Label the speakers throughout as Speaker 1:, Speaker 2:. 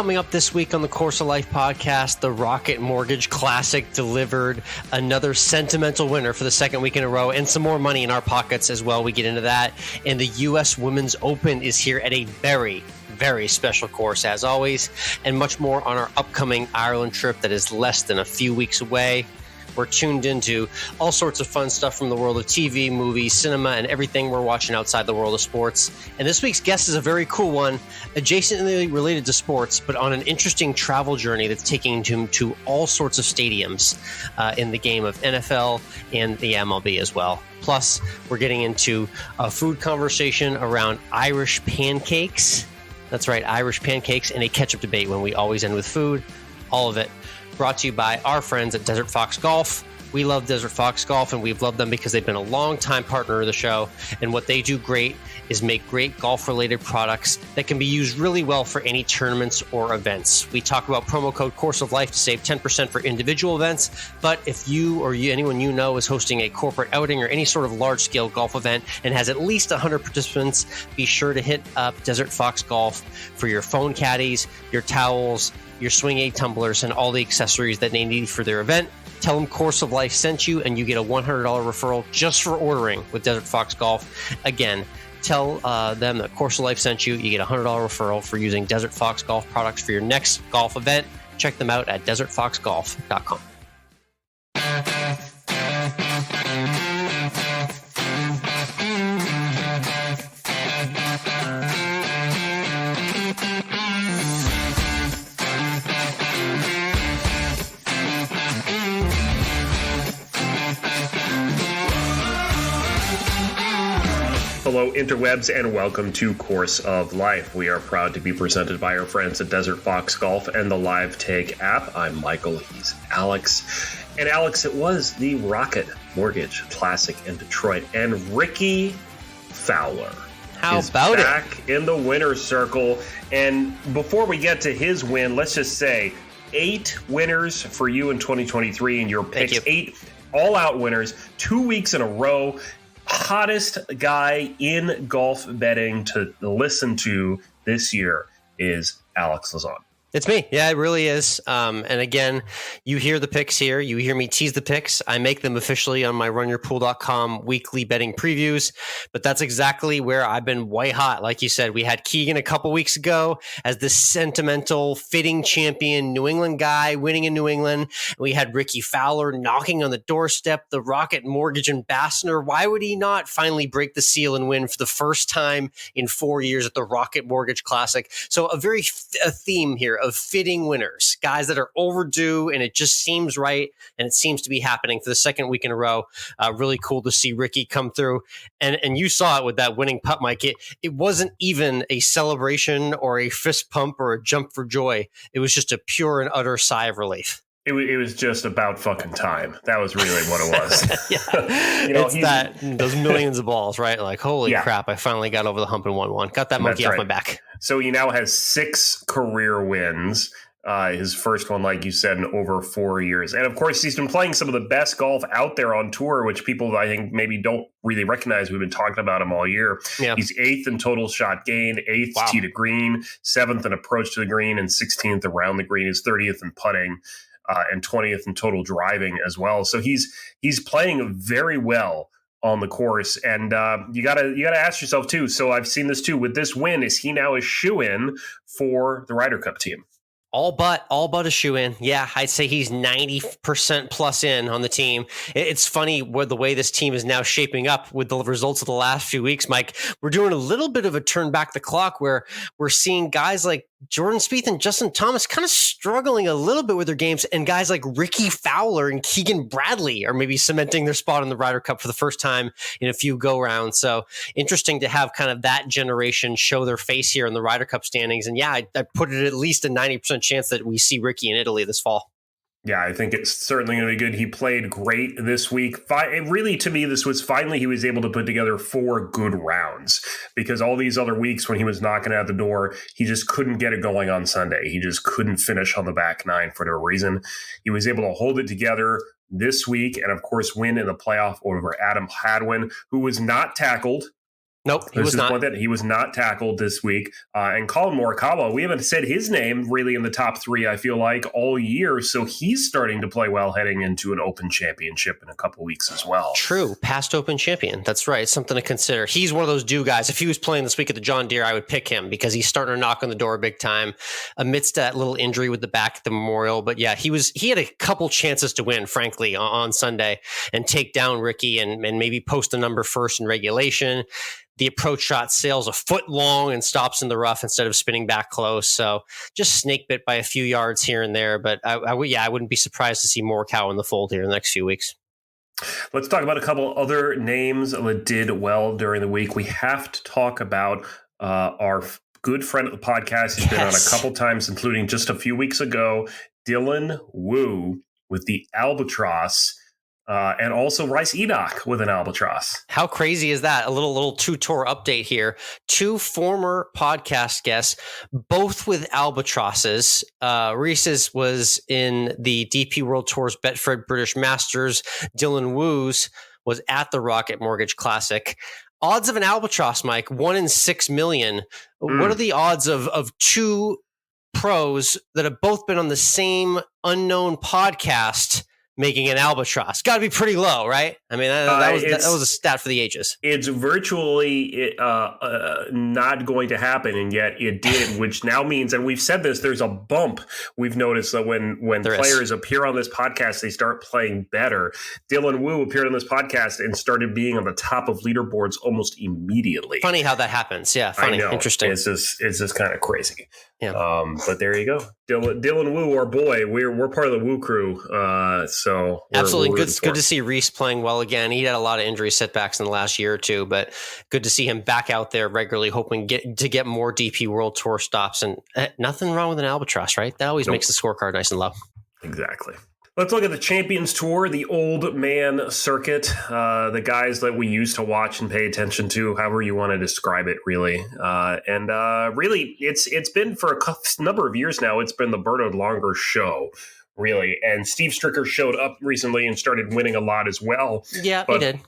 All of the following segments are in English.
Speaker 1: Coming up this week on the Course of Life podcast, the Rocket Mortgage Classic delivered another sentimental winner for the second week in a row and some more money in our pockets as well. We get into that. And the U.S. Women's Open is here at a very special course as always, and much more on our upcoming Ireland trip that is less than a few weeks away. We're tuned into all sorts of fun stuff from the world of TV, movies, cinema, and everything we're watching outside the world of sports. And this week's guest is a very cool one, adjacently related to sports, but on an interesting travel journey that's taking him to all sorts of stadiums in the game of NFL and the MLB as well. Plus, we're getting into a food conversation around Irish pancakes. That's right, Irish pancakes, and a ketchup debate when we always end with food. All of it brought to you by our friends at Desert Fox Golf. We love Desert Fox Golf, and we've loved them because they've been a long-time partner of the show. And what they do great is make great golf-related products that can be used really well for any tournaments or events. We talk about promo code Course of Life to save 10% for individual events. But if anyone you know is hosting a corporate outing or any sort of large-scale golf event and has at least 100 participants, be sure to hit up Desert Fox Golf for your phone caddies, your towels, your swing aid tumblers, and all the accessories that they need for their event. Tell them Course of Life sent you, and you get a $100 referral just for ordering with Desert Fox Golf. Again, tell them that Course of Life sent you. You get a $100 referral for using Desert Fox Golf products for your next golf event. Check them out at desertfoxgolf.com.
Speaker 2: Hello, interwebs, and welcome to Course of Life. We are proud to be presented by our friends at Desert Fox Golf and the Live Take app. I'm Michael, he's Alex. And Alex, it was the Rocket Mortgage Classic in Detroit, and Rickie Fowler is back in the winner's circle. And before we get to his win, let's just say 8 winners for you in 2023 and your picks. 8 all-out winners, 2 weeks in a row. Hottest guy in golf betting to listen to this year is Alex Lauzon.
Speaker 1: It's me. Yeah, it really is. And again, you hear the picks here. You hear me tease the picks. I make them officially on my runyourpool.com weekly betting previews. But that's exactly where I've been white hot. Like you said, we had Keegan a couple weeks ago as the sentimental, fitting champion, New England guy winning in New England. We had Rickie Fowler knocking on the doorstep, the Rocket Mortgage ambassador. Why would he not finally break the seal and win for the first time in 4 years at the Rocket Mortgage Classic? So a theme here of fitting winners, guys that are overdue, and it just seems right, and it seems to be happening for the second week in a row. Really cool to see Rickie come through, and you saw it with that winning putt, Mike. It wasn't even a celebration or a fist pump or a jump for joy. It was just a pure and utter sigh of relief.
Speaker 2: It was just about fucking time. That was really what it was.
Speaker 1: Yeah. Those millions of balls, right? Like, holy crap, I finally got over the hump and won one. Got that monkey off my back.
Speaker 2: So he now has 6 career wins. His first one, like you said, in over 4 years. And of course, he's been playing some of the best golf out there on tour, which people, I think, maybe don't really recognize. We've been talking about him all year. Yeah. He's 8th in total shot gain, 8th tee to green, 7th in approach to the green, and 16th around the green. He's 30th in putting. And 20th in total driving as well. So he's playing very well on the course. And you gotta ask yourself too. So I've seen this too. With this win, is he now a shoo-in for the Ryder Cup team?
Speaker 1: All but a shoe-in. Yeah, I'd say he's 90% plus in on the team. It's funny the way this team is now shaping up with the results of the last few weeks, Mike. We're doing a little bit of a turn back the clock where we're seeing guys like Jordan Spieth and Justin Thomas kind of struggling a little bit with their games, and guys like Rickie Fowler and Keegan Bradley are maybe cementing their spot in the Ryder Cup for the first time in a few go-rounds. So interesting to have kind of that generation show their face here in the Ryder Cup standings. And yeah, I put it at least a 90% chance that we see Rickie in Italy this fall.
Speaker 2: Yeah, I think it's certainly going to be good. He played great this week. Really, to me, this was finally he was able to put together 4 good rounds, because all these other weeks when he was knocking out the door, he just couldn't get it going on Sunday. He just couldn't finish on the back nine for whatever reason. He was able to hold it together this week and, of course, win in the playoff over Adam Hadwin, who was not tackled
Speaker 1: Nope, he was not.
Speaker 2: He was not tackled this week. And Colin Morikawa, we haven't said his name really in the top three, I feel like, all year. So he's starting to play well heading into an Open Championship in a couple weeks as well.
Speaker 1: True. Past Open champion. That's right. Something to consider. He's one of those guys. If he was playing this week at the John Deere, I would pick him because he's starting to knock on the door big time amidst that little injury with the back at the Memorial. But yeah, he had a couple chances to win, frankly, on Sunday and take down Rickie and maybe post the number first in regulation. The approach shot sails a foot long and stops in the rough instead of spinning back close. So just snake bit by a few yards here and there. But I wouldn't be surprised to see Morikawa in the fold here in the next few weeks.
Speaker 2: Let's talk about a couple other names that did well during the week. We have to talk about our good friend of the podcast. He's been on a couple times, including just a few weeks ago, Dylan Wu with the Albatross. And also Rice Enoch with an Albatross.
Speaker 1: How crazy is that? A little two-tour update here. Two former podcast guests, both with Albatrosses. Reese's was in the DP World Tour's Betfred British Masters. Dylan Wu's was at the Rocket Mortgage Classic. Odds of an Albatross, Mike, 1 in 6 million. What are the odds of two pros that have both been on the same unknown podcast making an Albatross? Got to be pretty low, right? I mean, that was a stat for the ages.
Speaker 2: It's virtually not going to happen, and yet it did, which now means, and we've said this, there's a bump we've noticed that when players appear on this podcast, they start playing better. Dylan Wu appeared on this podcast and started being on the top of leaderboards almost immediately.
Speaker 1: Funny how that happens. Yeah, funny. Interesting.
Speaker 2: It's just kind of crazy.
Speaker 1: Yeah.
Speaker 2: But there you go. Dylan Wu, our boy, we're part of the Wu crew. So
Speaker 1: absolutely good to see Reese playing well again. He had a lot of injury setbacks in the last year or two, but good to see him back out there regularly, hoping to get more DP World Tour stops. And nothing wrong with an Albatross, right? That always makes the scorecard nice and low.
Speaker 2: Exactly. Let's look at the Champions Tour, the old man circuit, the guys that we used to watch and pay attention to, however you want to describe it, really. Really, it's been for a number of years now, it's been the Bernhard Langer show, really. And Steve Stricker showed up recently and started winning a lot as well.
Speaker 1: Yeah, he did.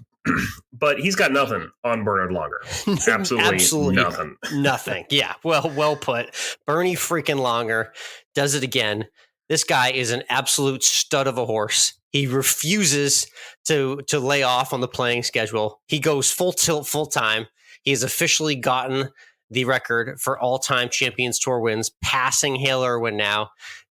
Speaker 2: But he's got nothing on Bernhard Langer. Absolutely nothing.
Speaker 1: Nothing. Yeah, well put. Bernie freaking Langer does it again. This guy is an absolute stud of a horse. He refuses to lay off on the playing schedule. He goes full tilt, full time. He has officially gotten the record for all-time Champions Tour wins, passing Hale Irwin now.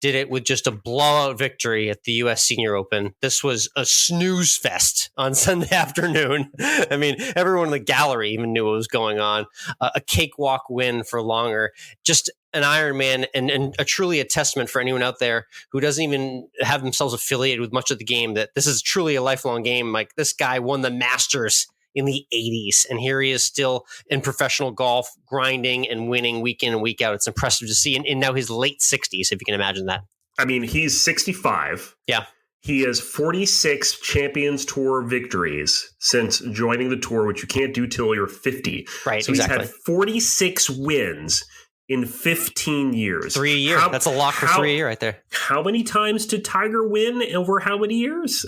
Speaker 1: Did it with just a blowout victory at the U.S. Senior Open. This was a snooze fest on Sunday afternoon. I mean, everyone in the gallery even knew what was going on. A cakewalk win for Langer. Just an Ironman and truly a testament for anyone out there who doesn't even have themselves affiliated with much of the game, that this is truly a lifelong game. Like, this guy won the Masters in the 80s, and here he is still in professional golf, grinding and winning week in and week out. It's impressive to see. In now his late 60s, if you can imagine that.
Speaker 2: I mean, he's 65.
Speaker 1: Yeah.
Speaker 2: He has 46 Champions Tour victories since joining the tour, which you can't do till you're 50.
Speaker 1: Right,
Speaker 2: so
Speaker 1: exactly.
Speaker 2: He's had 46 wins in 15 years.
Speaker 1: 3 a year. That's a lock for 3 a year right there.
Speaker 2: How many times did Tiger win over how many years?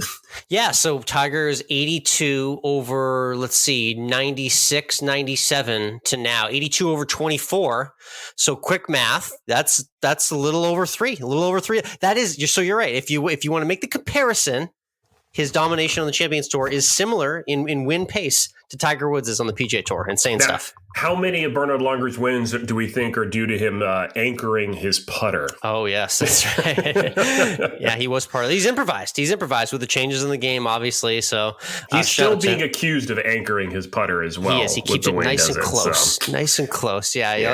Speaker 1: Yeah, so Tiger is 82 over, 96, 97 to now. 82 over 24. So quick math, that's a little over 3. That is, so you're right. If you want to make the comparison, his domination on the Champions Tour is similar in win pace to Tiger Woods' on the PGA Tour. Insane stuff.
Speaker 2: How many of Bernhard Langer's wins do we think are due to him anchoring his putter?
Speaker 1: Oh, yes, that's right. Yeah, he was part of it. He's improvised with the changes in the game, obviously. So
Speaker 2: he's still being accused of anchoring his putter as well.
Speaker 1: He is. He keeps it nice and close. Nice and close. Yeah, you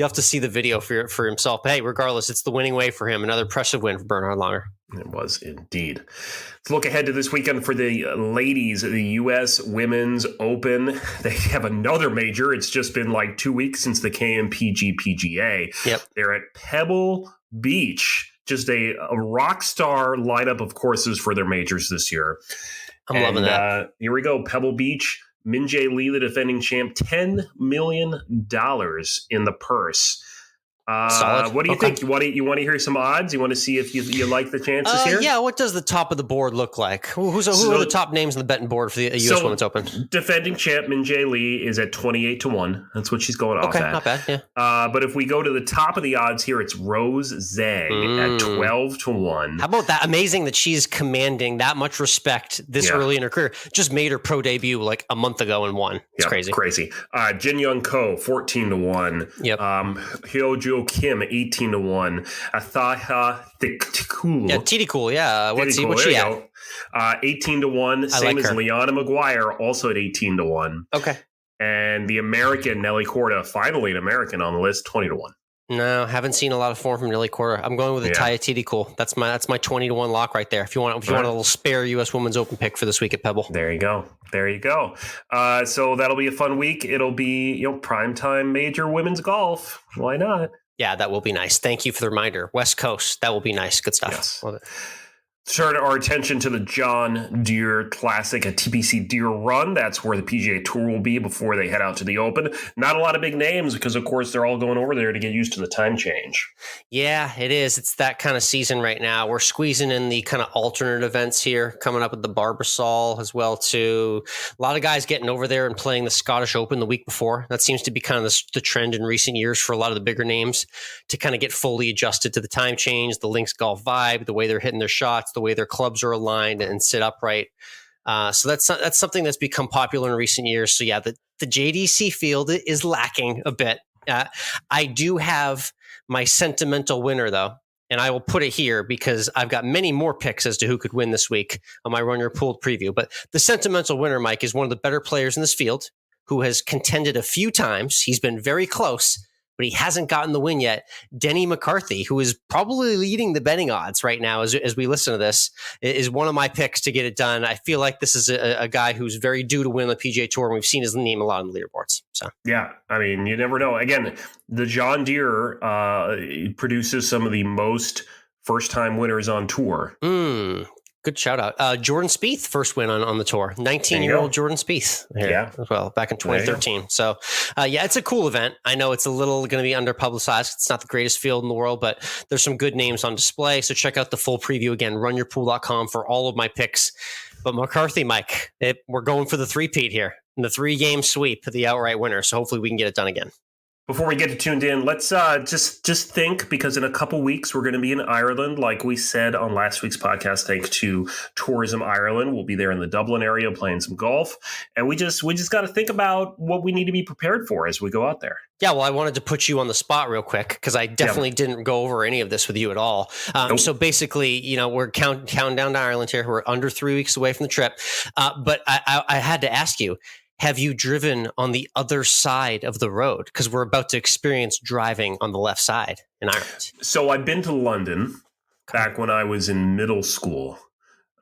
Speaker 1: have to see the video for himself. But hey, regardless, it's the winning way for him. Another impressive win for Bernhard Langer.
Speaker 2: It was indeed. Let's look ahead to this weekend for the ladies, the U.S. Women's Open. They have another major. It's just been like 2 weeks since the KMPG PGA.
Speaker 1: Yep.
Speaker 2: They're at Pebble Beach. Just a rock star lineup of courses for their majors this year.
Speaker 1: I'm loving that.
Speaker 2: Here we go. Pebble Beach. Min Jae Lee, the defending champ, $10 million in the purse.
Speaker 1: Solid.
Speaker 2: What do you think? You want to hear some odds? You want to see if you like the chances here?
Speaker 1: Yeah. What does the top of the board look like? Who are the top names on the betting board for the U.S. Women's Open?
Speaker 2: Defending champ Min Jae Lee is at 28-1. That's what she's going off at.
Speaker 1: Okay, not bad. Yeah.
Speaker 2: But if we go to the top of the odds here, it's Rose Zhang at 12-1.
Speaker 1: How about that? Amazing that she's commanding that much respect this early in her career. Just made her pro debut like a month ago and won. It's crazy.
Speaker 2: Jin Young Ko 14-1.
Speaker 1: Yep.
Speaker 2: Hyo Kim 18-1. Athaha Thikul.
Speaker 1: Yeah, Titi Cool. Yeah. What's she at?
Speaker 2: 18-1. Same as Liana McGuire, also at 18-1.
Speaker 1: Okay.
Speaker 2: And the American Nelly Korda, finally an American on the list, 20-1.
Speaker 1: No, haven't seen a lot of form from Nelly Korda. I'm going with the Taya Titi Cool. That's my 20-1 lock right there. If you want a little spare U.S. Women's Open pick for this week at Pebble.
Speaker 2: There you go. So that'll be a fun week. It'll be primetime major women's golf. Why not?
Speaker 1: Yeah, that will be nice. Thank you for the reminder. West Coast, that will be nice. Good stuff.
Speaker 2: Yes.
Speaker 1: Love it.
Speaker 2: Turn our attention to the John Deere Classic at TPC Deere Run. That's where the PGA Tour will be before they head out to the Open. Not a lot of big names because, of course, they're all going over there to get used to the time change.
Speaker 1: Yeah, it is. It's that kind of season right now. We're squeezing in the kind of alternate events here, coming up with the Barbasol as well, too. A lot of guys getting over there and playing the Scottish Open the week before. That seems to be kind of the trend in recent years for a lot of the bigger names to kind of get fully adjusted to the time change, the links golf vibe, the way they're hitting their shots, the way their clubs are aligned and sit upright. So that's something that's become popular in recent years. So yeah, the JDC field is lacking a bit. I do have my sentimental winner though, and I will put it here because I've got many more picks as to who could win this week on my Run Your Pool preview. But the sentimental winner, Mike, is one of the better players in this field who has contended a few times. He's been very close, but he hasn't gotten the win yet. Denny McCarthy, who is probably leading the betting odds right now as we listen to this, is one of my picks to get it done. I feel like this is a guy who's very due to win the PGA Tour, and we've seen his name a lot on the leaderboards. So
Speaker 2: yeah, I mean, you never know. Again, the John Deere produces some of the most first-time winners on tour.
Speaker 1: Good shout out. Jordan Spieth, first win on the tour. 19-year-old Jordan Spieth here as well, back in 2013. So, it's a cool event. I know it's a little going to be underpublicized. It's not the greatest field in the world, but there's some good names on display. So check out the full preview again, runyourpool.com for all of my picks. But McCarthy, Mike, we're going for the three-peat here. And the 3-game sweep, the outright winner. So hopefully we can get it done again.
Speaker 2: Before we get to tuned in, let's just think, because in a couple weeks we're going to be in Ireland, like we said on last week's podcast. Thanks to Tourism Ireland, we'll be there in the Dublin area playing some golf, and we just got to think about what we need to be prepared for as we go out there.
Speaker 1: Yeah, well, I wanted to put you on the spot real quick because I definitely didn't go over any of this with you at all. Nope. So basically, we're counting down to Ireland here. We're under 3 weeks away from the trip, but I had to ask you. Have you driven on the other side of the road? Because we're about to experience driving on the left side in Ireland.
Speaker 2: So I've been to London back when I was in middle school.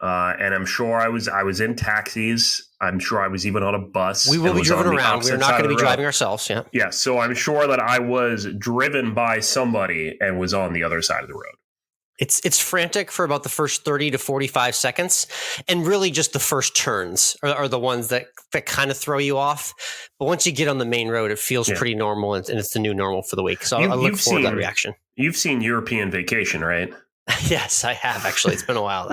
Speaker 2: And I'm sure I was in taxis. I'm sure I was even on a bus.
Speaker 1: We will be driven around. We're not going to be driving ourselves. Yeah.
Speaker 2: Yeah. So I'm sure that I was driven by somebody and was on the other side of the road.
Speaker 1: It's frantic for about the first 30 to 45 seconds. And really just the first turns are the ones that kind of throw you off. But once you get on the main road, it feels pretty normal. And it's the new normal for the week. So I look forward to that reaction.
Speaker 2: You've seen European Vacation, right?
Speaker 1: Yes, I have, actually. It's been a while.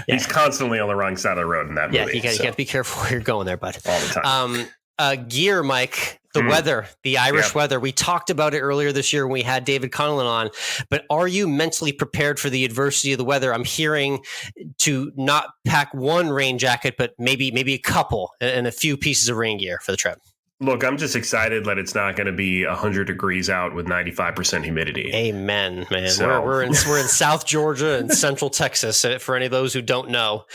Speaker 2: He's constantly on the wrong side of the road in that movie.
Speaker 1: Yeah, you got to be careful where you're going there, bud.
Speaker 2: All the time.
Speaker 1: Gear, Mike. The weather, the Irish weather. We talked about it earlier this year when we had David Conlon on, but are you mentally prepared for the adversity of the weather? I'm hearing to not pack one rain jacket, but maybe a couple and a few pieces of rain gear for the trip.
Speaker 2: Look, I'm just excited that it's not going to be 100 degrees out with 95% humidity.
Speaker 1: Amen, man. So. We're in South Georgia and Central Texas, for any of those who don't know,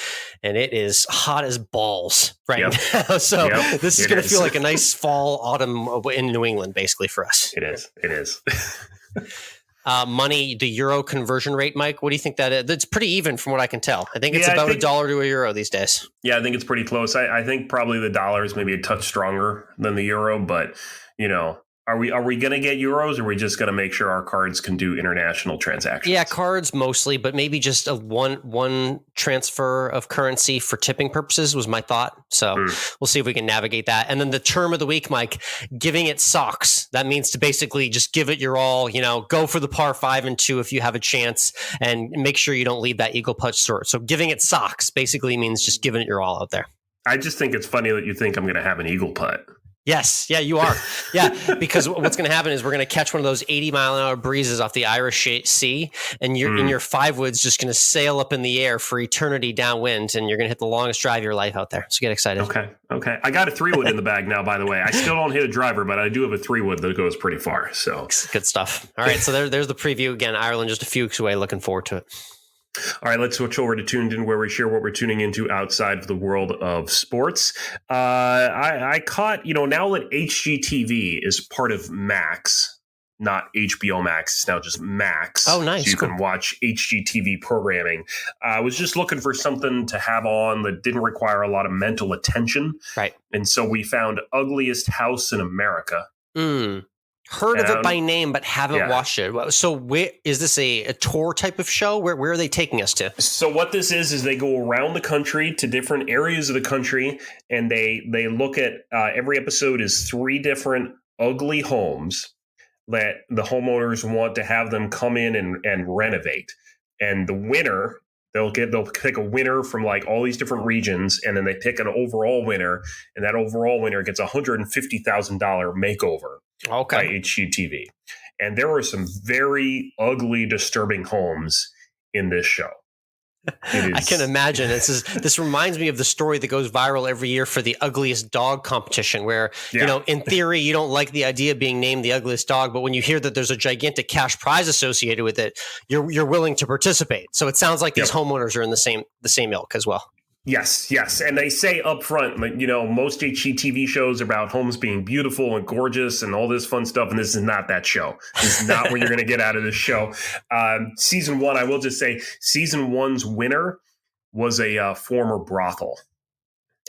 Speaker 1: and it is hot as balls right now. So this is going to feel like a nice fall, autumn in New England, basically, for us.
Speaker 2: It is.
Speaker 1: Money, the euro conversion rate, Mike, what do you think that is? It's pretty even from what I can tell. I think it's about $1 to a euro these days.
Speaker 2: Yeah, I think it's pretty close. I think probably the dollar is maybe a touch stronger than the euro, but, Are we going to get euros, or are we just going to make sure our cards can do international transactions?
Speaker 1: Yeah, cards mostly, but maybe just a one transfer of currency for tipping purposes was my thought. So we'll see if we can navigate that. And then the term of the week, Mike, giving it socks. That means to basically just give it your all, go for the par 5 and 2 if you have a chance, and make sure you don't leave that eagle putt short. So giving it socks basically means just giving it your all out there.
Speaker 2: I just think it's funny that you think I'm going to have an eagle putt.
Speaker 1: Yes. Yeah, you are. Yeah, because what's going to happen is we're going to catch one of those 80-mile-an-hour breezes off the Irish Sea, and your 5-wood's just going to sail up in the air for eternity downwind, and you're going to hit the longest drive of your life out there. So get excited.
Speaker 2: Okay. I got a 3-wood in the bag now, by the way. I still don't hit a driver, but I do have a 3-wood that goes pretty far. So
Speaker 1: good stuff. All right, so there's the preview. Again, Ireland just a few weeks away. Looking forward to it.
Speaker 2: All right, let's switch over to Tuned In, where we share what we're tuning into outside of the world of sports. I caught, now that HGTV is part of Max, not HBO Max, it's now just Max.
Speaker 1: Oh, nice.
Speaker 2: So you can watch HGTV programming. I was just looking for something to have on that didn't require a lot of mental attention.
Speaker 1: Right.
Speaker 2: And so we found Ugliest House in America.
Speaker 1: Heard of it by name, but haven't watched it. So is this a tour type of show? Where are they taking us to?
Speaker 2: So what this is they go around the country to different areas of the country, and they look at every episode is 3 different ugly homes that the homeowners want to have them come in and renovate. And the winner, they'll pick a winner from like all these different regions, and then they pick an overall winner, and that overall winner gets $150,000 makeover.
Speaker 1: Okay.
Speaker 2: By HGTV. And there are some very ugly, disturbing homes in this show.
Speaker 1: I can imagine. This reminds me of the story that goes viral every year for the ugliest dog competition, where, in theory, you don't like the idea of being named the ugliest dog, but when you hear that there's a gigantic cash prize associated with it, you're willing to participate. So it sounds like these homeowners are in the same ilk as well.
Speaker 2: Yes. And they say up front, most HGTV shows are about homes being beautiful and gorgeous and all this fun stuff. And this is not that show. This is not what you're going to get out of this show. Season 1, I will just say, season 1's winner was a former brothel.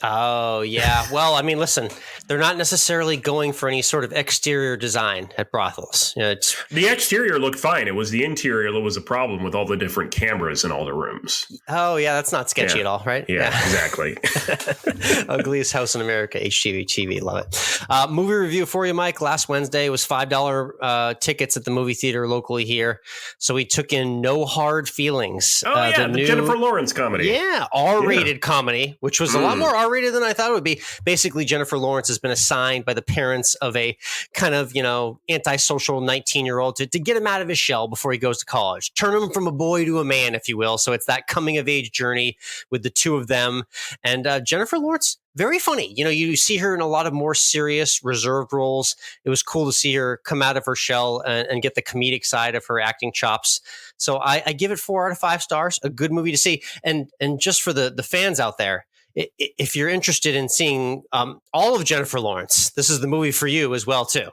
Speaker 1: Oh, yeah. Well, I mean, listen, they're not necessarily going for any sort of exterior design at brothels.
Speaker 2: The exterior looked fine. It was the interior that was a problem with all the different cameras in all the rooms.
Speaker 1: Oh, yeah. That's not sketchy at all, right?
Speaker 2: Yeah. Exactly.
Speaker 1: Ugliest House in America, HGTV. Love it. Movie review for you, Mike. Last Wednesday was $5 tickets at the movie theater locally here. So we took in No Hard Feelings.
Speaker 2: Oh, the new Jennifer Lawrence comedy.
Speaker 1: Yeah. R-rated comedy, which was a lot more R-rated than I thought it would be. Basically, Jennifer Lawrence has been assigned by the parents of a kind of, antisocial 19-year-old to get him out of his shell before he goes to college. Turn him from a boy to a man, if you will. So it's that coming of age journey with the two of them. And Jennifer Lawrence, very funny. You see her in a lot of more serious, reserved roles. It was cool to see her come out of her shell and get the comedic side of her acting chops. So I give it 4 out of 5 stars. A good movie to see. And just for the fans out there, if you're interested in seeing all of Jennifer Lawrence, this is the movie for you as well, too.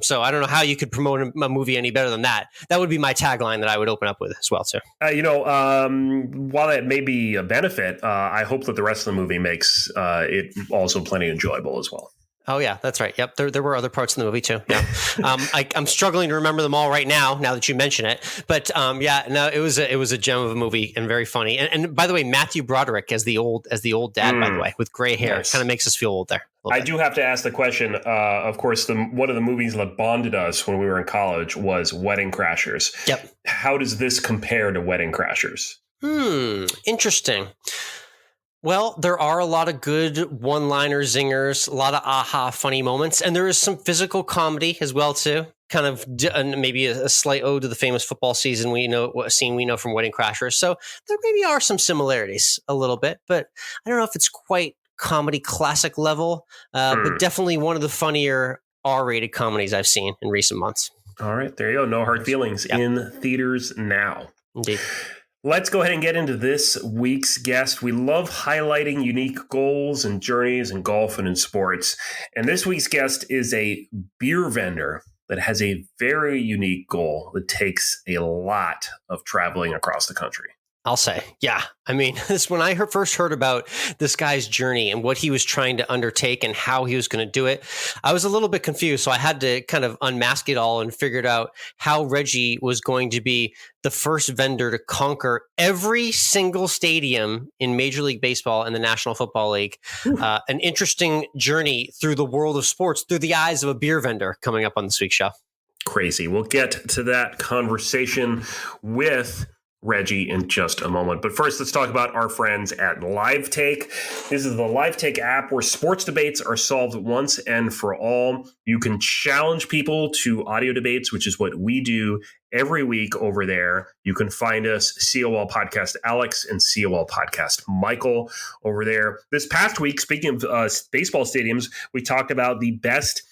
Speaker 1: So I don't know how you could promote a movie any better than that. That would be my tagline that I would open up with as well, too.
Speaker 2: While that may be a benefit, I hope that the rest of the movie makes it also plenty enjoyable as well.
Speaker 1: Oh, yeah, that's right. Yep. There were other parts in the movie, too. Yeah. I'm struggling to remember them all right now that you mention it. But it was a gem of a movie and very funny. And by the way, Matthew Broderick as the old dad, by the way, with gray hair. Nice. Kind of makes us feel old there.
Speaker 2: I do have to ask the question. Of course, one of the movies that bonded us when we were in college was Wedding Crashers.
Speaker 1: Yep.
Speaker 2: How does this compare to Wedding Crashers?
Speaker 1: Interesting. Well, there are a lot of good one-liner zingers, a lot of aha funny moments, and there is some physical comedy as well too. Kind of maybe a slight ode to the famous football scene we know from Wedding Crashers. So there maybe are some similarities a little bit, but I don't know if it's quite comedy classic level, but definitely one of the funnier R-rated comedies I've seen in recent months.
Speaker 2: All right, there you go. No Hard Feelings in theaters now.
Speaker 1: Indeed.
Speaker 2: Let's go ahead and get into this week's guest. We love highlighting unique goals and journeys in golf and in sports. And this week's guest is a beer vendor that has a very unique goal that takes a lot of traveling across the country.
Speaker 1: I'll say, yeah. I mean, this when I first heard about this guy's journey and what he was trying to undertake and how he was going to do it, I was a little bit confused. So I had to kind of unmask it all and figured out how Reggie was going to be the first vendor to conquer every single stadium in Major League Baseball and the National Football League. An interesting journey through the world of sports through the eyes of a beer vendor coming up on this week's show.
Speaker 2: Crazy. We'll get to that conversation with Reggie in just a moment. But first, let's talk about our friends at Live Take. This is the Live Take app where sports debates are solved once and for all. You can challenge people to audio debates, which is what we do every week over there. You can find us, COL Podcast Alex and COL Podcast Michael over there. This past week, speaking of baseball stadiums, we talked about the best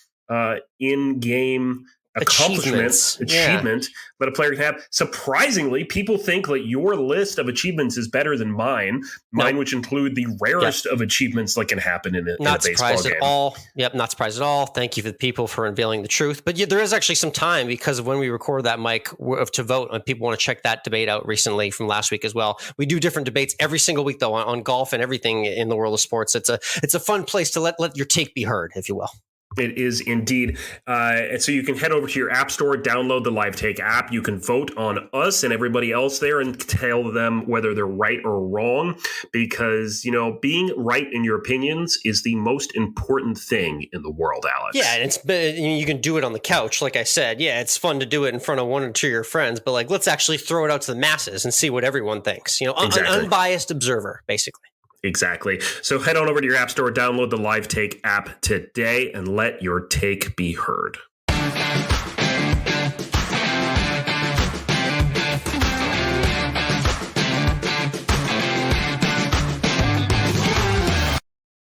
Speaker 2: in-game achievement that a player can have. Surprisingly, people think that your list of achievements is better than mine, which include the rarest of achievements that can happen in a baseball game.
Speaker 1: Not surprised at all. Yep, not surprised at all. Thank you for the people for unveiling the truth. But yeah, there is actually some time because of when we recorded that, Mike, to vote. And people want to check that debate out recently from last week as well. We do different debates every single week, though, on golf and everything in the world of sports. It's a fun place to let your take be heard, if you will.
Speaker 2: It is indeed. And so you can head over to your app store, download the Live Take app. You can vote on us and everybody else there and tell them whether they're right or wrong, because, being right in your opinions is the most important thing in the world, Alex.
Speaker 1: Yeah, and you can do it on the couch. Like I said, yeah, it's fun to do it in front of one or two of your friends, but let's actually throw it out to the masses and see what everyone thinks. Exactly. An unbiased observer, basically.
Speaker 2: Exactly. So head on over to your app store, download the Live Take app today, and let your take be heard.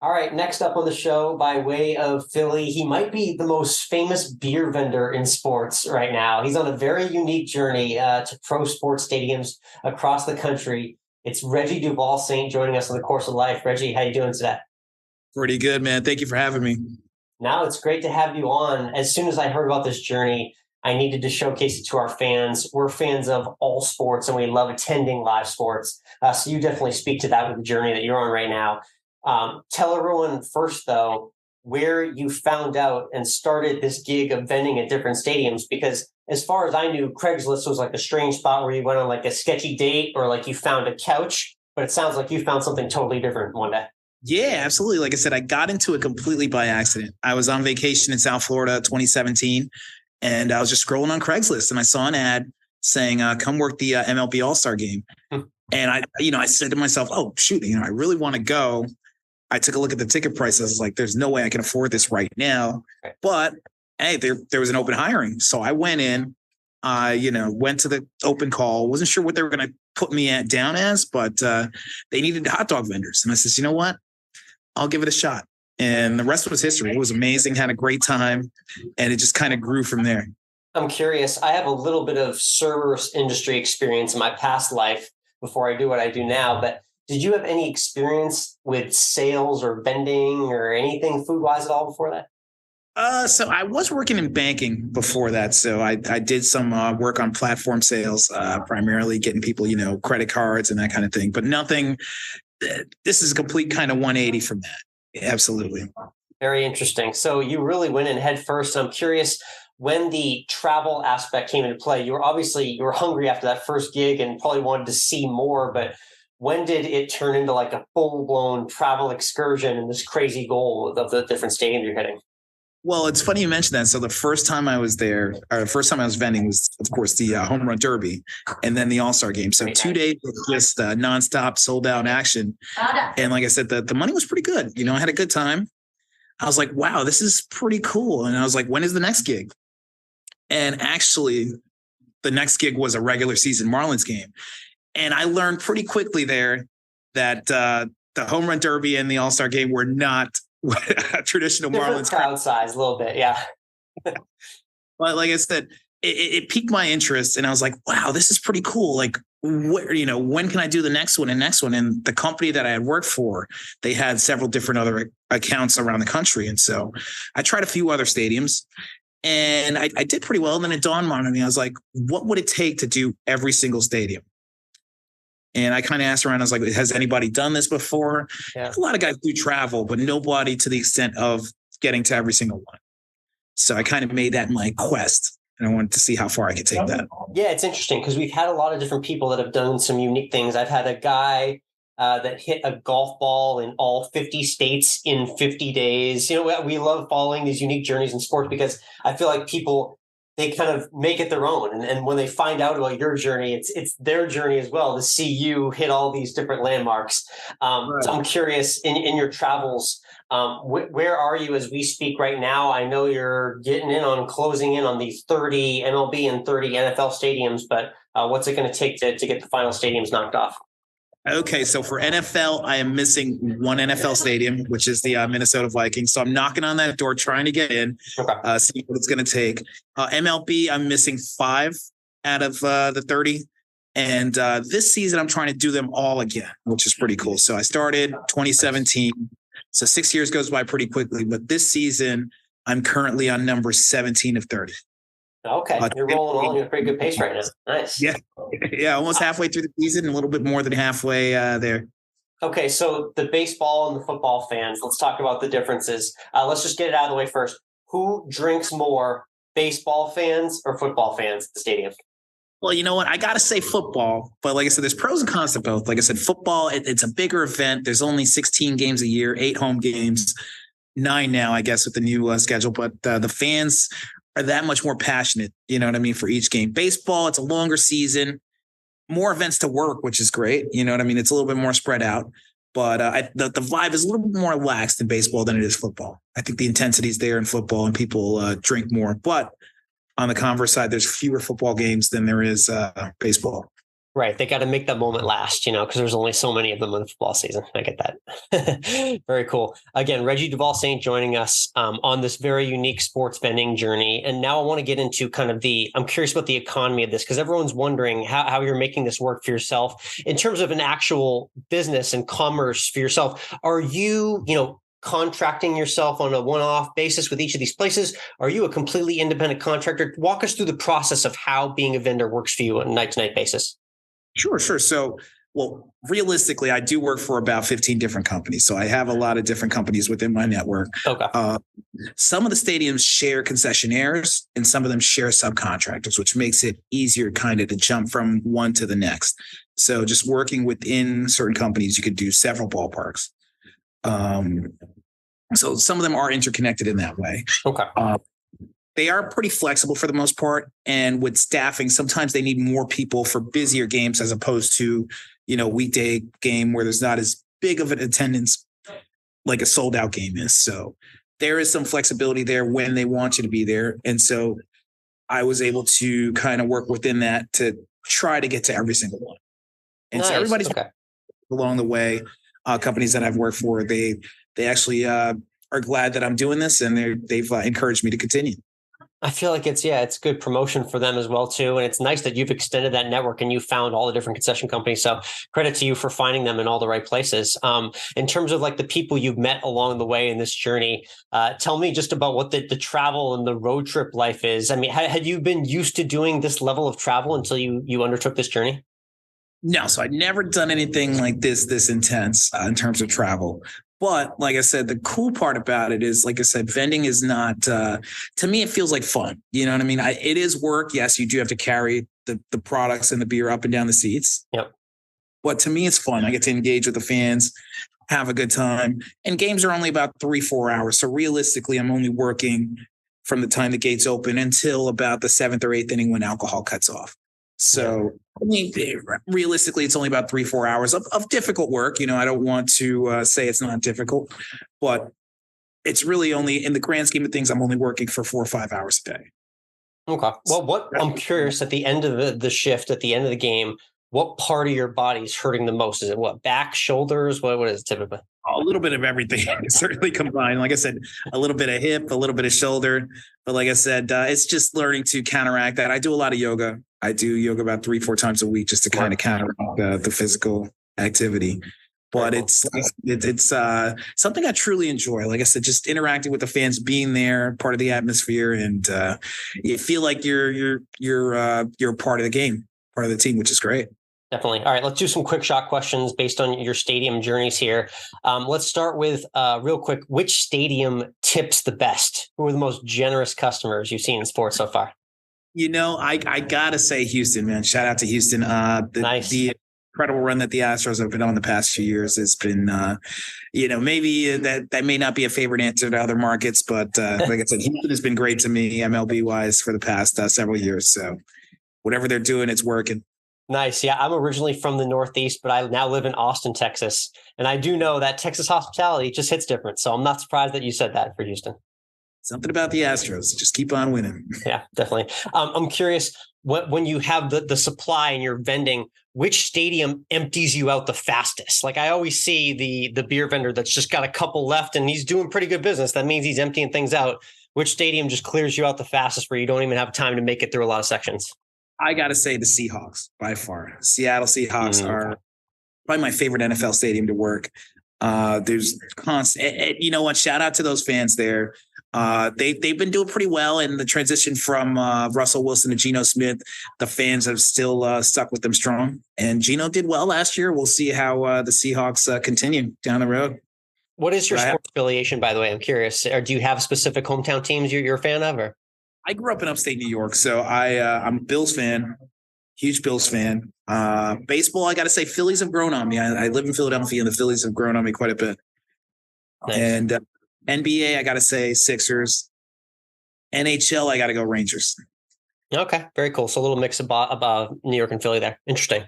Speaker 1: All right, next up on the show, by way of Philly, he might be the most famous beer vendor in sports right now. He's on a very unique journey to pro sports stadiums across the country. It's Reggie Duvalsaint joining us on the Course of Life. Reggie, how you doing today?
Speaker 3: Pretty good, man. Thank you for having me.
Speaker 1: Now, it's great to have you on. As soon as I heard about this journey, I needed to showcase it to our fans. We're fans of all sports, and we love attending live sports. So you definitely speak to that with the journey that you're on right now. Tell everyone first, though, where you found out and started this gig of vending at different stadiums, because as far as I knew, Craigslist was like a strange spot where you went on a sketchy date or you found a couch, but it sounds like you found something totally different one day.
Speaker 3: Yeah, absolutely. Like I said, I got into it completely by accident. I was on vacation in South Florida, 2017, and I was just scrolling on Craigslist and I saw an ad saying, come work the MLB All-Star game. And I said to myself, oh, shoot, I really want to go. I took a look at the ticket prices. I was like, there's no way I can afford this right now. But hey, there was an open hiring. So I went in, went to the open call. Wasn't sure what they were going to put me down as, but they needed hot dog vendors. And I said, you know what? I'll give it a shot. And the rest was history. It was amazing. Had a great time. And it just kind of grew from there.
Speaker 1: I'm curious. I have a little bit of service industry experience in my past life before I do what I do now, but did you have any experience with sales or vending or anything food-wise at all before that?
Speaker 3: So I was working in banking before that. So I did some work on platform sales, primarily getting people, credit cards and that kind of thing. But nothing, this is a complete kind of 180 from that. Absolutely.
Speaker 1: Very interesting. So you really went in head first. I'm curious, when the travel aspect came into play, you were hungry after that first gig and probably wanted to see more, but when did it turn into a full-blown travel excursion and this crazy goal of the different stadiums you're hitting?
Speaker 3: Well, it's funny you mentioned that. So the first time I was there, or the first time I was vending was, of course, the Home Run Derby and then the All-Star Game. So 2 days of just nonstop sold-out action. And like I said, the money was pretty good. I had a good time. I was like, wow, this is pretty cool. And I was like, when is the next gig? And actually, the next gig was a regular season Marlins game. And I learned pretty quickly there that the Home Run Derby and the All-Star Game were not a traditional
Speaker 1: different
Speaker 3: Marlins
Speaker 1: crowd size, a little bit, yeah.
Speaker 3: But like I said, it piqued my interest, and I was like, "Wow, this is pretty cool!" When can I do the next one and next one? And the company that I had worked for, they had several different other accounts around the country, and so I tried a few other stadiums. And I did pretty well. And then it dawned on me, I was like, what would it take to do every single stadium? And I kind of asked around. I was like, has anybody done this before?
Speaker 1: Yeah.
Speaker 3: A lot of guys do travel, but nobody to the extent of getting to every single one. So I kind of made that my quest, and I wanted to see how far I could take that.
Speaker 1: Yeah, it's interesting because we've had a lot of different people that have done some unique things. I've had a guy that hit a golf ball in all 50 states in 50 days. We love following these unique journeys in sports because I feel like people, they kind of make it their own. And when they find out about your journey, it's their journey as well to see you hit all these different landmarks. Right. So I'm curious, in your travels, where are you as we speak right now? I know you're closing in on these 30 MLB and 30 NFL stadiums, but what's it going to take to get the final stadiums knocked off?
Speaker 3: Okay, so for NFL, I am missing one NFL stadium, which is the Minnesota Vikings. So I'm knocking on that door, trying to get in, see what it's going to take. MLB, I'm missing 5 out of the 30. And this season, I'm trying to do them all again, which is pretty cool. So I started 2017. So 6 years goes by pretty quickly. But this season, I'm currently on number 17 of 30.
Speaker 1: Okay, you're rolling along at a pretty good pace right now. Nice.
Speaker 3: Yeah, almost halfway through the season, a little bit more than halfway there.
Speaker 1: Okay, so the baseball and the football fans, let's talk about the differences. Let's just get it out of the way first. Who drinks more, baseball fans or football fans at the stadium?
Speaker 3: Well, you know what? I got to say football, but like I said, there's pros and cons to both. Like I said, football, it's a bigger event. There's only 16 games a year, 8 home games, 9 now, I guess, with the new schedule. But the fans are that much more passionate, you know what I mean, for each game. Baseball, it's a longer season, more events to work, which is great. You know what I mean? It's a little bit more spread out. But the vibe is a little bit more lax in baseball than it is football. I think the intensity is there in football and people drink more. But on the converse side, there's fewer football games than there is baseball. Right.
Speaker 1: They got to make that moment last, because there's only so many of them in the football season. I get that. Very cool. Again, Reggie Duvalsaint joining us on this very unique sports betting journey. And now I want to get into kind of I'm curious about the economy of this, because everyone's wondering how you're making this work for yourself in terms of an actual business and commerce for yourself. Are you, contracting yourself on a one-off basis with each of these places? Are you a completely independent contractor? Walk us through the process of how being a vendor works for you on a night-to-night basis.
Speaker 3: Sure. So, realistically, I do work for about 15 different companies. So I have a lot of different companies within my network.
Speaker 1: Okay.
Speaker 3: Some of the stadiums share concessionaires and some of them share subcontractors, which makes it easier kind of to jump from one to the next. So just working within certain companies, you could do several ballparks. So some of them are interconnected in that way.
Speaker 1: Okay.
Speaker 3: They are pretty flexible for the most part. And with staffing, sometimes they need more people for busier games as opposed to, weekday game where there's not as big of an attendance like a sold out game is. So there is some flexibility there when they want you to be there. And so I was able to kind of work within that to try to get to every single one. And so everybody's along the way. Companies that I've worked for, they actually are glad that I'm doing this, and they've encouraged me to continue.
Speaker 1: I feel like it's good promotion for them as well too. And it's nice that you've extended that network and you found all the different concession companies. So credit to you for finding them in all the right places. In terms of like the people you've met along the way in this journey, tell me just about what the travel and the road trip life is. I mean, had you been used to doing this level of travel until you undertook this journey?
Speaker 3: No, so I'd never done anything like this intense in terms of travel. But like I said, the cool part about it is, like I said, vending is not, to me, it feels like fun. You know what I mean? It is work. Yes, you do have to carry the products and the beer up and down the seats.
Speaker 1: Yep.
Speaker 3: But to me, it's fun. I get to engage with the fans, have a good time. And games are only about 3-4 hours. So realistically, I'm only working from the time the gates open until about the 7th or 8th inning when alcohol cuts off. So, I mean, realistically, it's only about 3-4 hours of difficult work. I don't want to say it's not difficult, but it's really only, in the grand scheme of things, I'm only working for 4 or 5 hours a day.
Speaker 1: Okay. Well, I'm curious, at the end of the shift, at the end of the game, what part of your body is hurting the most? Is it back, shoulders? What is it typically?
Speaker 3: A little bit of everything, certainly combined. Like I said, a little bit of hip, a little bit of shoulder. But like I said, it's just learning to counteract that. I do a lot of yoga. I do yoga about 3-4 times a week just to kind of counteract the physical activity. But it's something I truly enjoy. Like I said, just interacting with the fans, being there, part of the atmosphere, and you feel like you're a part of the game, part of the team, which is great.
Speaker 1: Definitely. All right, let's do some quick shot questions based on your stadium journeys here. Let's start with real quick. Which stadium tips the best? Who are the most generous customers you've seen in sports so far?
Speaker 3: I gotta say Houston, man. Shout out to Houston.
Speaker 1: Nice.
Speaker 3: The incredible run that the Astros have been on the past few years has been, maybe that may not be a favorite answer to other markets, but like I said, Houston has been great to me, MLB wise, for the past several years. So whatever they're doing, it's working.
Speaker 1: Nice. Yeah, I'm originally from the Northeast, but I now live in Austin, Texas. And I do know that Texas hospitality just hits different. So I'm not surprised that you said that for Houston.
Speaker 3: Something about the Astros. Just keep on winning.
Speaker 1: Yeah, definitely. I'm curious, when you have the supply and you're vending, which stadium empties you out the fastest? Like I always see the beer vendor that's just got a couple left and he's doing pretty good business. That means he's emptying things out. Which stadium just clears you out the fastest where you don't even have time to make it through a lot of sections?
Speaker 3: I got to say the Seahawks by far. Seattle Seahawks are probably my favorite NFL stadium to work. There's constant, you know what? Shout out to those fans there. They've been doing pretty well in the transition from Russell Wilson to Geno Smith. The fans have still stuck with them strong, and Geno did well last year. We'll see how the Seahawks continue down the road.
Speaker 1: What is your sports affiliation, by the way? I'm curious. Or do you have specific hometown teams you're a fan of? Or
Speaker 3: I grew up in upstate New York, so I'm a Bills fan, huge Bills fan. Baseball, I got to say, Phillies have grown on me. I live in Philadelphia, and the Phillies have grown on me quite a bit.
Speaker 1: Nice.
Speaker 3: And NBA, I got to say Sixers. NHL, I got to go Rangers.
Speaker 1: Okay, very cool. So a little mix of New York and Philly there. Interesting.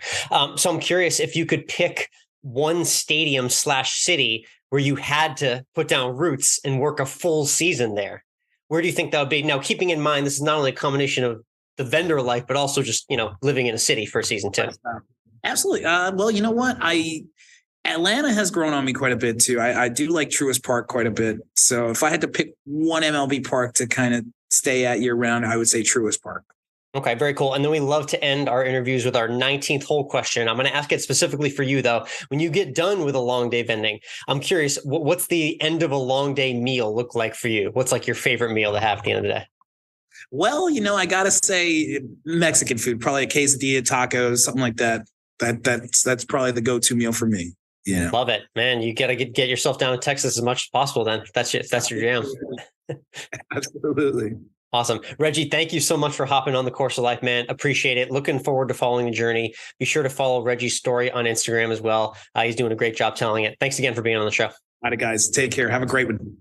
Speaker 1: So I'm curious if you could pick one stadium/city where you had to put down roots and work a full season there. Where do you think that would be? Now, keeping in mind, this is not only a combination of the vendor life, but also just, living in a city for a season too.
Speaker 3: Absolutely. Well, you know what? Atlanta has grown on me quite a bit too. I do like Truist Park quite a bit. So if I had to pick one MLB park to kind of stay at year round, I would say Truist Park.
Speaker 1: Okay, very cool. And then we love to end our interviews with our 19th hole question. I'm going to ask it specifically for you, though. When you get done with a long day vending, I'm curious, what's the end of a long day meal look like for you? What's like your favorite meal to have at the end of the day?
Speaker 3: Well, I got to say Mexican food, probably a quesadilla, tacos, something like that. That's probably the go-to meal for me. Yeah.
Speaker 1: Love it, man. You got to get yourself down to Texas as much as possible then. That's your jam.
Speaker 3: Absolutely.
Speaker 1: Awesome. Reggie, thank you so much for hopping on the Course of Life, man. Appreciate it. Looking forward to following the journey. Be sure to follow Reggie's story on Instagram as well. He's doing a great job telling it. Thanks again for being on the show.
Speaker 3: All right, guys. Take care. Have a great one.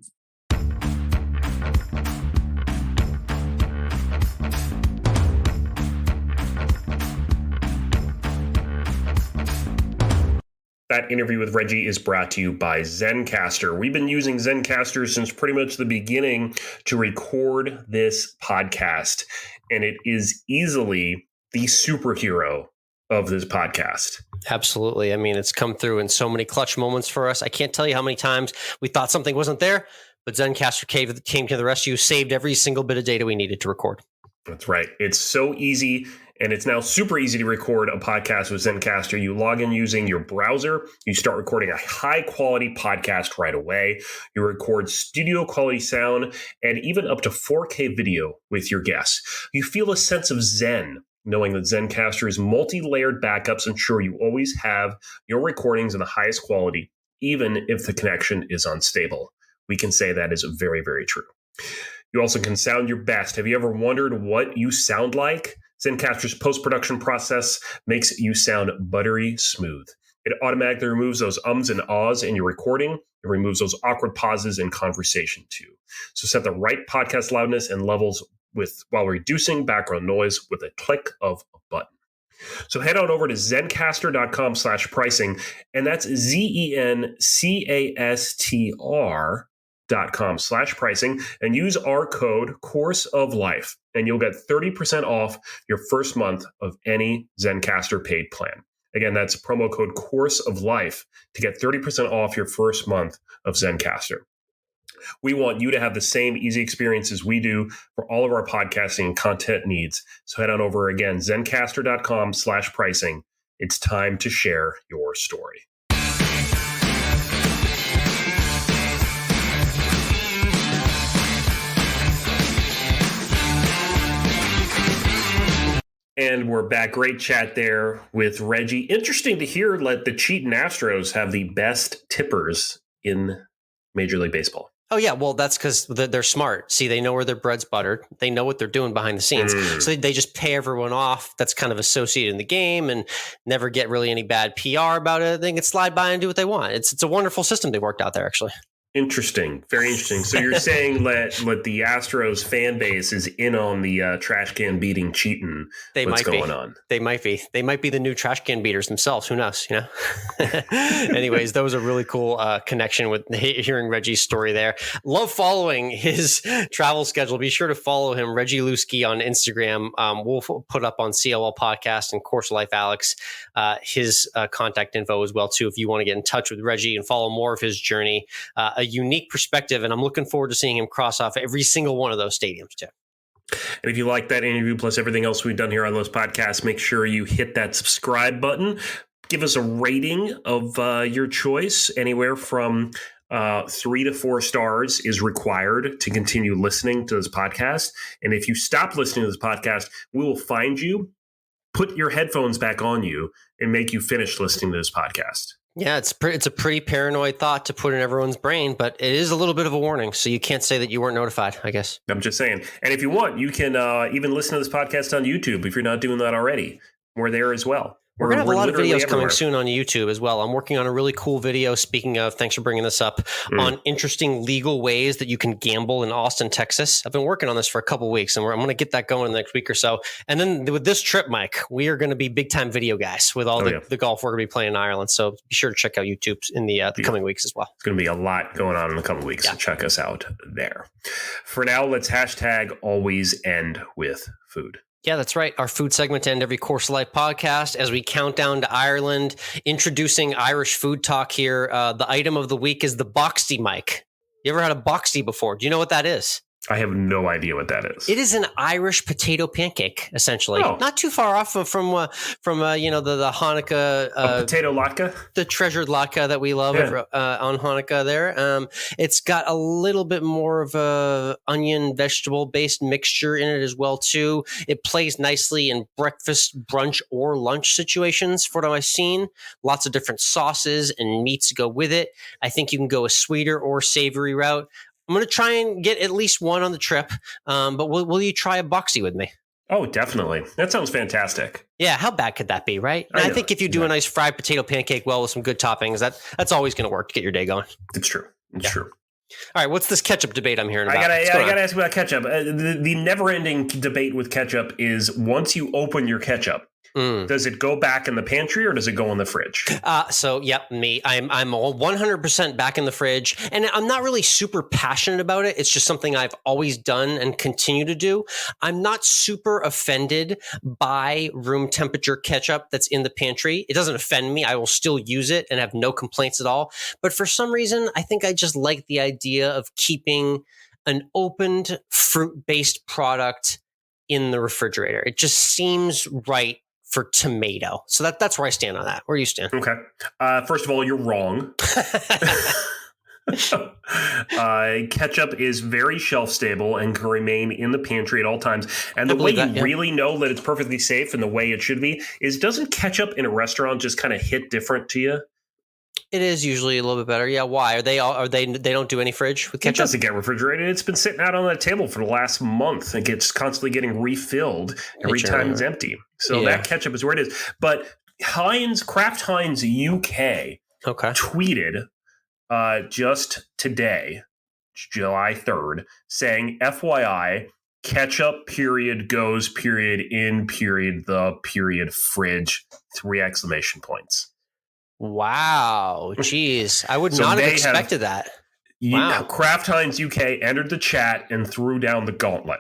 Speaker 2: That interview with Reggie is brought to you by Zencastr. We've been using Zencastr since pretty much the beginning to record this podcast, and it is easily the superhero of this podcast.
Speaker 1: Absolutely. I mean, it's come through in so many clutch moments for us. I can't tell you how many times we thought something wasn't there, but Zencastr came to the rescue, saved every single bit of data we needed to record.
Speaker 2: That's right. It's so easy. And it's now super easy to record a podcast with Zencastr. You log in using your browser. You start recording a high-quality podcast right away. You record studio-quality sound and even up to 4K video with your guests. You feel a sense of zen knowing that Zencastr's multi-layered backups ensure you always have your recordings in the highest quality, even if the connection is unstable. We can say that is very, very true. You also can sound your best. Have you ever wondered what you sound like? Zencastr's post-production process makes you sound buttery smooth. It automatically removes those ums and ahs in your recording. It removes those awkward pauses in conversation too. So set the right podcast loudness and levels while reducing background noise with a click of a button. So head on over to zencastr.com/pricing, and that's ZENCASTR.com/pricing, and use our code Course of Life, and you'll get 30% off your first month of any Zencastr paid plan. Again, that's promo code Course of Life to get 30% off your first month of Zencastr. We want you to have the same easy experience as we do for all of our podcasting and content needs. So head on over again, zencastr.com/pricing. It's time to share your story. And we're back. Great chat there with Reggie. Interesting to hear that the cheating Astros have the best tippers in Major League Baseball.
Speaker 1: Oh, yeah. Well, that's because they're smart. See, they know where their bread's buttered. They know what they're doing behind the scenes. So they just pay everyone off that's kind of associated in the game and never get really any bad PR about it. They can slide by and do what they want. It's a wonderful system they worked out there, actually.
Speaker 2: Interesting. Very interesting. So you're saying that the Astros fan base is in on the trash can beating cheating. What's going on?
Speaker 1: They might be. They might be the new trash can beaters themselves. Who knows? Anyways, that was a really cool connection with hearing Reggie's story there. Love following his travel schedule. Be sure to follow him, Reggie Lusky, on Instagram. We'll put up on CLL Podcast and Course of Life Alex his contact info as well too. If you want to get in touch with Reggie and follow more of his journey. A unique perspective, and I'm looking forward to seeing him cross off every single one of those stadiums too.
Speaker 2: And if you like that interview plus everything else we've done here on those podcasts, make sure you hit that subscribe button. Give us a rating of your choice. Anywhere from 3 to 4 stars is required to continue listening to this podcast. And if you stop listening to this podcast, we will find you, put your headphones back on you, and make you finish listening to this podcast.
Speaker 1: Yeah, it's a pretty paranoid thought to put in everyone's brain, but it is a little bit of a warning. So you can't say that you weren't notified, I guess.
Speaker 2: I'm just saying. And if you want, you can even listen to this podcast on YouTube if you're not doing that already. We're there as well.
Speaker 1: We're going to have a lot of videos coming soon on YouTube as well. I'm working on a really cool video, speaking of, thanks for bringing this up, on interesting legal ways that you can gamble in Austin, Texas. I've been working on this for a couple of weeks, and I'm going to get that going in the next week or so. And then with this trip, Mike, we are going to be big-time video guys with all the golf we're going to be playing in Ireland. So be sure to check out YouTube in the coming weeks as well.
Speaker 2: It's going to be a lot going on in the coming weeks, so check us out there. For now, let's hashtag AlwaysEndWithFood.
Speaker 1: Yeah, that's right. Our food segment to end every Course of Life podcast as we count down to Ireland, introducing Irish food talk here. The item of the week is the boxty, Mike. You ever had a boxty before? Do you know what that is?
Speaker 2: I have no idea what that is.
Speaker 1: It is an Irish potato pancake, essentially. Oh. Not too far off from the Hanukkah
Speaker 2: potato latke,
Speaker 1: the treasured latke that we love on Hanukkah. There, it's got a little bit more of a onion vegetable based mixture in it as well too. It plays nicely in breakfast, brunch, or lunch situations. For what I've seen, lots of different sauces and meats to go with it. I think you can go a sweeter or savory route. I'm going to try and get at least one on the trip, but will you try a boxty with me?
Speaker 2: Oh, definitely. That sounds fantastic.
Speaker 1: Yeah, how bad could that be, right? I think if you do a nice fried potato pancake well with some good toppings, that's always going to work to get your day going.
Speaker 2: It's true. It's true.
Speaker 1: All right, what's this ketchup debate I'm hearing about?
Speaker 2: I got to ask about ketchup. The never-ending debate with ketchup is once you open your ketchup, does it go back in the pantry or does it go in the fridge?
Speaker 1: Me. I'm 100% back in the fridge, and I'm not really super passionate about it. It's just something I've always done and continue to do. I'm not super offended by room temperature ketchup that's in the pantry. It doesn't offend me. I will still use it and have no complaints at all. But for some reason, I think I just like the idea of keeping an opened fruit-based product in the refrigerator. It just seems right for tomato. So that's where I stand on that. Where do you stand?
Speaker 2: Okay. First of all, you're wrong. Ketchup is very shelf stable and can remain in the pantry at all times. And the way you really know that it's perfectly safe and the way it should be is, doesn't ketchup in a restaurant just kind of hit different to you?
Speaker 1: It is usually a little bit better. Yeah. Why? They don't do any fridge with ketchup?
Speaker 2: It doesn't get refrigerated. It's been sitting out on that table for the last month. It gets constantly getting refilled every time it's empty. So that ketchup is where it is. But Kraft Heinz UK tweeted just today, July 3rd, saying, FYI, ketchup period goes period in period the period fridge, 3 exclamation points.
Speaker 1: Wow. Jeez. I would not have expected that.
Speaker 2: Wow. Kraft Heinz UK entered the chat and threw down the gauntlet.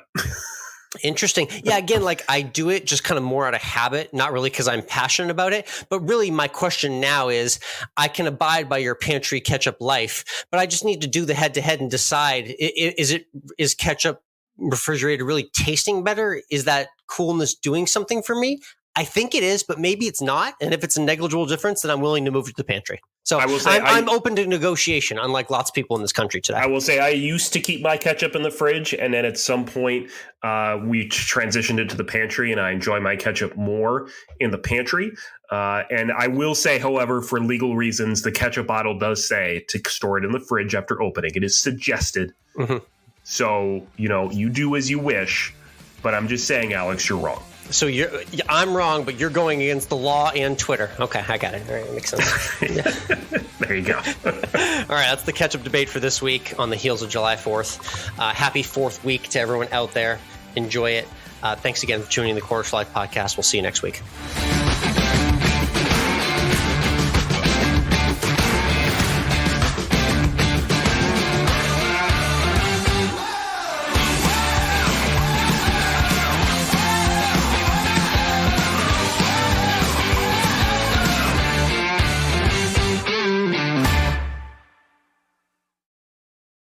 Speaker 1: Interesting. Yeah, again, like I do it just kind of more out of habit, not really because I'm passionate about it. But really my question now is, I can abide by your pantry ketchup life, but I just need to do the head-to-head and decide, is ketchup refrigerated really tasting better? Is that coolness doing something for me? I think it is, but maybe it's not. And if it's a negligible difference, then I'm willing to move to the pantry. So
Speaker 2: I will say
Speaker 1: I'm open to negotiation, unlike lots of people in this country today.
Speaker 2: I will say I used to keep my ketchup in the fridge, and then at some point we transitioned it to the pantry, and I enjoy my ketchup more in the pantry. And I will say, however, for legal reasons, the ketchup bottle does say to store it in the fridge after opening. It is suggested. Mm-hmm. So, you do as you wish. But I'm just saying, Alex, you're wrong.
Speaker 1: So I'm wrong, but you're going against the law and Twitter. Okay, I got it. All right, that makes sense. Yeah.
Speaker 2: There you go.
Speaker 1: All right, that's the ketchup debate for this week on the heels of July 4th. Happy 4th week to everyone out there. Enjoy it. Thanks again for tuning in the Course Life podcast. We'll see you next week.